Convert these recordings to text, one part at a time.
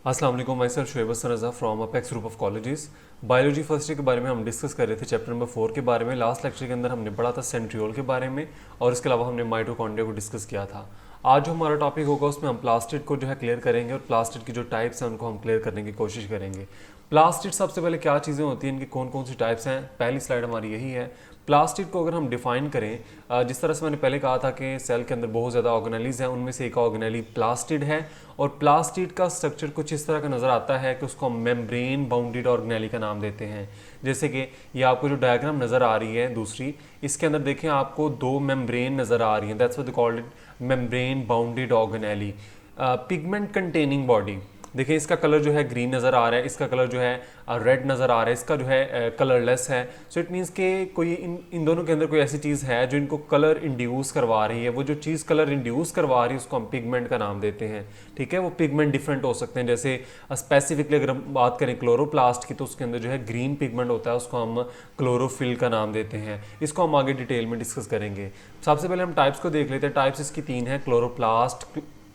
अस्सलाम वालेकुम, myself Shoaib Hasan Raza from Apex group of colleges. Biology first year के बारे में हम डिस्कस कर रहे थे चैप्टर नंबर 4 के बारे में। लास्ट लेक्चर के अंदर हमने पढ़ा था सेंट्रियोल के बारे में और इसके अलावा हमने माइटोकॉन्ड्रिया को डिस्कस किया था। आज जो हमारा टॉपिक होगा उसमें हम प्लास्टिड को जो है क्लियर करेंगे और प्लास्टिड की जो टाइप्स हैं उनको हम क्लियर करने की कोशिश करेंगे। प्लास्टिड सबसे पहले क्या चीज़ें होती हैं, इनकी कौन कौन सी टाइप्स हैं, पहली स्लाइड हमारी यही है। प्लास्टिड को अगर हम डिफाइन करें, जिस तरह से मैंने पहले कहा था कि सेल के अंदर बहुत ज़्यादा ऑर्गेनेलीज हैं, उनमें से एक ऑर्गेनेली प्लास्टिड है और प्लास्टिड का स्ट्रक्चर कुछ इस तरह का नज़र आता है कि उसको हम मेम्ब्रेन बाउंडेड ऑर्गेनेली का नाम देते हैं। जैसे कि ये आपको जो डायग्राम नज़र आ रही है दूसरी, इसके अंदर देखें आपको दो मेम्ब्रेन नज़र आ रही हैं, that's what they called it membrane bounded organelle. Pigment containing body, देखिए इसका कलर जो है ग्रीन नज़र आ रहा है, इसका कलर जो है रेड नज़र आ रहा है, इसका जो है कलरलेस है। सो इट मीन्स कि कोई इन दोनों के अंदर कोई ऐसी चीज़ है जो इनको कलर इंड्यूस करवा रही है। वो जो चीज़ कलर इंड्यूस करवा रही है उसको हम पिगमेंट का नाम देते हैं। ठीक है, वो पिगमेंट डिफरेंट हो सकते हैं। जैसे स्पेसिफिकली अगर हम बात करें क्लोरोप्लास्ट की, तो उसके अंदर जो है ग्रीन पिगमेंट होता है, उसको हम क्लोरोफिल का नाम देते हैं। इसको हम आगे डिटेल में डिस्कस करेंगे। सबसे पहले हम टाइप्स को देख लेते हैं। टाइप्स इसकी 3 हैं, क्लोरोप्लास्ट,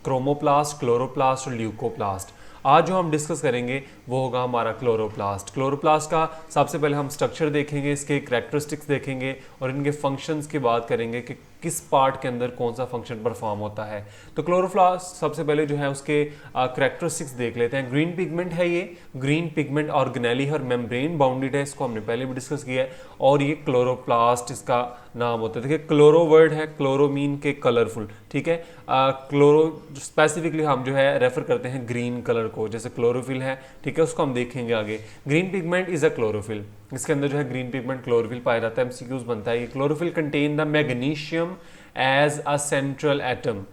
क्रोमोप्लास्ट, क्लोरोप्लास्ट और ल्यूकोप्लास्ट। आज जो हम डिस्कस करेंगे वो होगा हमारा क्लोरोप्लास्ट। क्लोरोप्लास्ट का सबसे पहले हम स्ट्रक्चर देखेंगे, इसके करैक्टरिस्टिक्स देखेंगे और इनके फंक्शंस की बात करेंगे कि किस पार्ट के अंदर कौन सा फंक्शन परफॉर्म होता है। तो क्लोरोप्लास्ट सबसे पहले जो है उसके करैक्टरिस्टिक्स देख लेते हैं। ग्रीन पिगमेंट है, ये ग्रीन पिगमेंट ऑर्गेनेली है और मेम्ब्रेन बाउंडेड है, इसको हमने पहले भी डिस्कस किया है। और ये क्लोरोप्लास्ट इसका नाम होता है। देखिए क्लोरो वर्ड है, क्लोरो मीन के कलरफुल। ठीक है, क्लोरो स्पेसिफिकली हम जो है रेफर करते हैं ग्रीन कलर को, जैसे क्लोरोफिल है। ठीक है, उसको हम देखेंगे आगे। Green pigment is a chlorophyll, इसके अंदर जो है ग्रीन पिगमेंट क्लोरोफिल पाया जाता है। एमसीक्यूज बनता है, ये chlorophyll contain the magnesium as a central atom.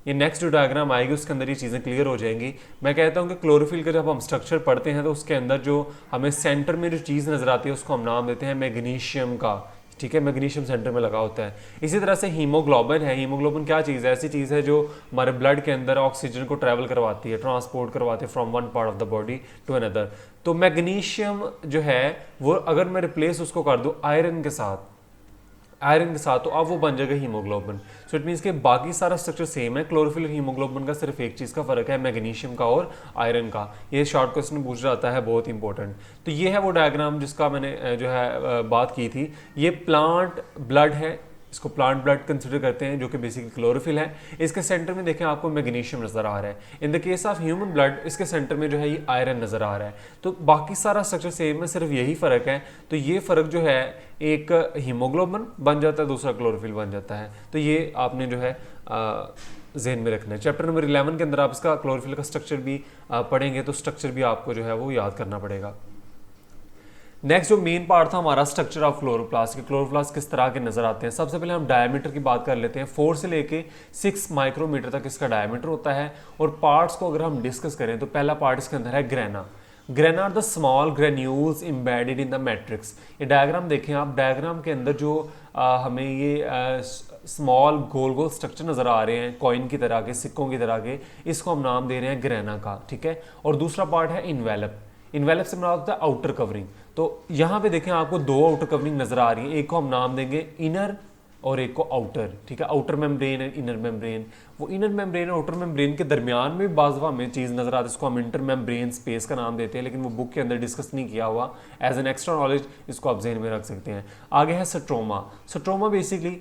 ये नेक्स्ट जो डायग्राम आएगी उसके अंदर ये चीज़ें क्लियर हो जाएंगी। मैं कहता हूँ कि क्लोरोफिल का जब हम स्ट्रक्चर पढ़ते हैं तो उसके अंदर जो हमें सेंटर में जो चीज़ नज़र आती है उसको हम नाम देते हैं मैग्नीशियम का। ठीक है, मैग्नीशियम सेंटर में लगा होता है। इसी तरह से हीमोग्लोबिन है। हीमोग्लोबिन क्या चीज़ है? ऐसी चीज़ है जो हमारे ब्लड के अंदर ऑक्सीजन को ट्रैवल करवाती है, ट्रांसपोर्ट करवाती है from one part of the body to another. तो मैग्नीशियम जो है वो अगर मैं रिप्लेस उसको कर दूँ आयरन के साथ, तो अब वो बन जाएगा हीमोग्लोबिन। सो इट मीन्स कि बाकी सारा स्ट्रक्चर सेम है। क्लोरोफिल और हीमोग्लोबिन का सिर्फ एक चीज़ का फर्क है, मैग्नीशियम का और आयरन का। ये शॉर्ट क्वेश्चन पूछ जाता है, बहुत इंपॉर्टेंट। तो ये है वो डायग्राम जिसका मैंने जो है बात की थी। ये प्लांट ब्लड है, इसको प्लांट ब्लड कंसिडर करते हैं, जो कि बेसिकली क्लोरोफिल है। इसके सेंटर में देखें आपको मैग्नीशियम नजर आ रहा है। In the case of human blood इसके सेंटर में जो है ये आयरन नजर आ रहा है। तो बाकी सारा स्ट्रक्चर सेम है, सिर्फ यही फर्क है। तो ये फर्क जो है, एक हीमोग्लोबिन बन जाता है, दूसरा क्लोरोफिल बन जाता है। तो ये आपने जो है जहन में रखना है। चैप्टर नंबर 11 के अंदर आप इसका क्लोरोफिल का स्ट्रक्चर भी पढ़ेंगे, तो स्ट्रक्चर भी आपको जो है वो याद करना पड़ेगा। नेक्स्ट जो मेन पार्ट था हमारा स्ट्रक्चर ऑफ क्लोरोप्लास्ट के, क्लोरोप्लास्ट किस तरह के नजर आते हैं। सबसे पहले हम डायमीटर की बात कर लेते हैं। 4 से लेके 6 माइक्रोमीटर तक इसका डायमीटर होता है। और पार्ट्स को अगर हम डिस्कस करें तो पहला पार्ट इसके अंदर है grana. Grana are the small granules embedded in the matrix. ये डायग्राम देखें आप, डायग्राम के अंदर जो हमें ये स्मॉल गोल गोल स्ट्रक्चर नज़र आ रहे हैं, कॉइन की तरह के, सिक्कों की तरह के, इसको हम नाम दे रहे हैं ग्रेना का। ठीक है, और दूसरा पार्ट है इन्वेलप। इन्वेलप से बना होता है आउटर कवरिंग। तो यहाँ पे देखें आपको 2 आउटर कवरिंग नजर आ रही है, एक को हम नाम देंगे इनर और एक को आउटर। ठीक है, आउटर मेम्ब्रेन है, इनर मेम्ब्रेन। वो इनर मेम्ब्रेन और आउटर मेम्ब्रेन के दरमियान में बाजवा में चीज़ नजर आती है, इसको हम इंटर मेम्ब्रेन स्पेस का नाम देते हैं, लेकिन वो बुक के अंदर डिस्कस नहीं किया हुआ। एज एन एक्स्ट्रा नॉलेज इसको आप जहन में रख सकते हैं। आगे है स्ट्रोमा। स्ट्रोमा बेसिकली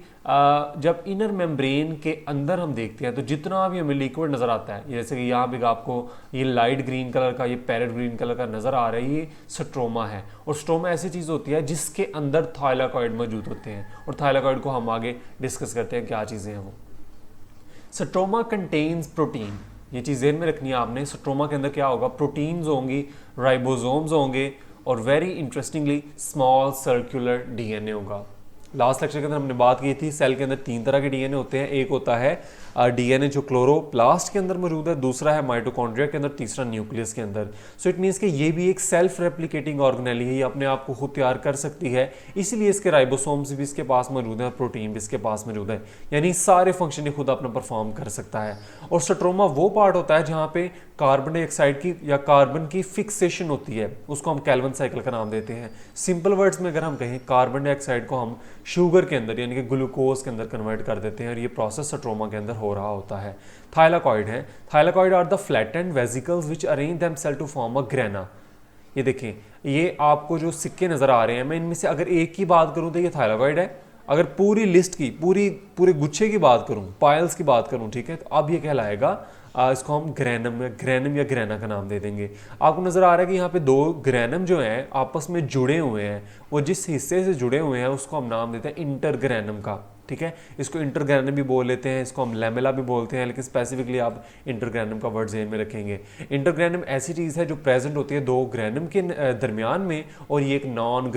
जब इनर मेम्ब्रेन के अंदर हम देखते हैं तो जितना भी हमें लिक्विड नज़र आता है, जैसे कि यहाँ पे आपको ये लाइट ग्रीन कलर का, ये पैरेट ग्रीन कलर का नज़र आ रहा है, ये स्ट्रोमा है। और स्ट्रोमा ऐसी चीज़ होती है जिसके अंदर थाइलाकॉइड मौजूद होते हैं, और थाइलाकॉइड को हम आगे डिस्कस करते हैं क्या चीज़ें हैं वो। स्ट्रोमा कंटेन्स प्रोटीन, ये चीज़ ज़हन में रखनी है आपने। स्ट्रोमा के अंदर क्या होगा? प्रोटीन्स होंगी, राइबोसोम्स होंगे और very interestingly small circular DNA होगा। लास्ट लेक्चर के अंदर हमने बात की थी सेल के अंदर 3 तरह के डीएनए होते हैं। एक होता है डीएनए जो क्लोरोप्लास्ट के अंदर मौजूद है, दूसरा है माइटोकॉन्ड्रिया के अंदर, तीसरा न्यूक्लियस के अंदर। सो इट मीन्स कि ये भी एक सेल्फ रेप्लिकेटिंग ऑर्गेनेली है, ये अपने आप को खुद तैयार कर सकती है, इसलिए इसके राइबोसोम्स भी इसके पास मौजूद है और प्रोटीन भी इसके पास मौजूद है, यानी सारे फंक्शन ये खुद अपना परफॉर्म कर सकता है। और स्ट्रोमा वो पार्ट होता है जहाँ पे कार्बन डाइऑक्साइड की या कार्बन की फिक्सेशन होती है, उसको हम कैल्विन साइकिल का नाम देते हैं। सिंपल वर्ड्स में अगर हम कहें, कार्बन डाइऑक्साइड को हम शुगर के अंदर यानी कि ग्लूकोज के अंदर कन्वर्ट कर देते हैं और ये प्रोसेस स्ट्रोमा के अंदर हो रहा होता है। थाइलाकॉइड है, thylakoid are the flattened vesicles which arrange themselves to form a grana. ये देखें, ये आपको जो सिक्के नज़र आ रहे हैं, मैं इनमें से अगर एक की बात करूं तो ये थाइलाकॉइड है, अगर पूरी लिस्ट की पूरे गुच्छे की बात करूं, पायल्स की बात करूं, ठीक है, तो अब ये कहलाएगा इसको हम ग्रेनम या ग्रेना का नाम दे देंगे। आपको नज़र आ रहा है कि यहाँ पे दो ग्रेनम जो हैं आपस में जुड़े हुए हैं, वो जिस हिस्से से जुड़े हुए हैं उसको हम नाम देते हैं इंटरग्रेनम का, ठीक है। इसको इंटरग्रेनम भी बोल लेते हैं, इसको हम लैमेला भी बोलते हैं, लेकिन स्पेसिफिकली आप इंटरग्रेनम का वर्ड ज़हन में रखेंगे। इंटरग्रेनम ऐसी चीज़ है जो प्रेजेंट होती है दो ग्रेनम के दरमियान में, और ये एक नॉन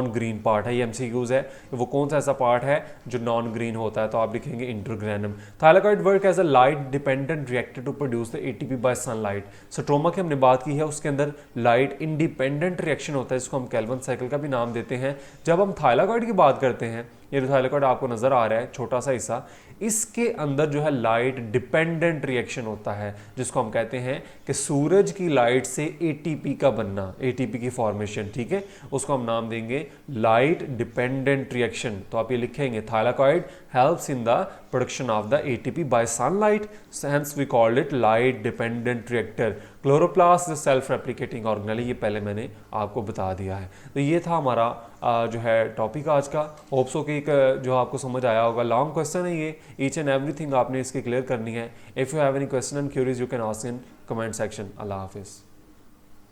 ग्रीन पार्ट है। ये एमसीक्यूज़ है, वो कौन सा ऐसा पार्ट है जो नॉन ग्रीन होता है, तो आप लिखेंगे intergranum. Thylakoid work as a light dependent reactor to produce the ATP by sunlight. Stroma की हमने बात की है, उसके अंदर लाइट इंडिपेंडेंट रिएक्शन होता है, जिसको हम कैल्विन साइकिल का भी नाम देते हैं। जब हम थाइलाकॉइड की बात करते हैं, ये जो थाइलाकॉइड आपको नजर आ रहा है छोटा सा हिस्सा, इसके अंदर जो है लाइट डिपेंडेंट रिएक्शन होता है, जिसको हम कहते हैं कि सूरज की लाइट से एटीपी का बनना, एटीपी की फॉर्मेशन, ठीक है, उसको हम नाम देंगे लाइट डिपेंडेंट रिएक्शन। तो आप ये लिखेंगे thylakoid helps in the production of the ATP by sunlight, hence we called it light dependent reactor. Chloroplast self replicating organelle, ये पहले मैंने आपको बता दिया है। तो ये था हमारा जो है टॉपिक आज का। होप्सो कि जो आपको समझ आया होगा। लॉन्ग क्वेश्चन है ये, ईच एंड एवरीथिंग आपने इसकी क्लियर करनी है। If you have any question and queries you can ask in comment section. अल्लाह हाफिज़।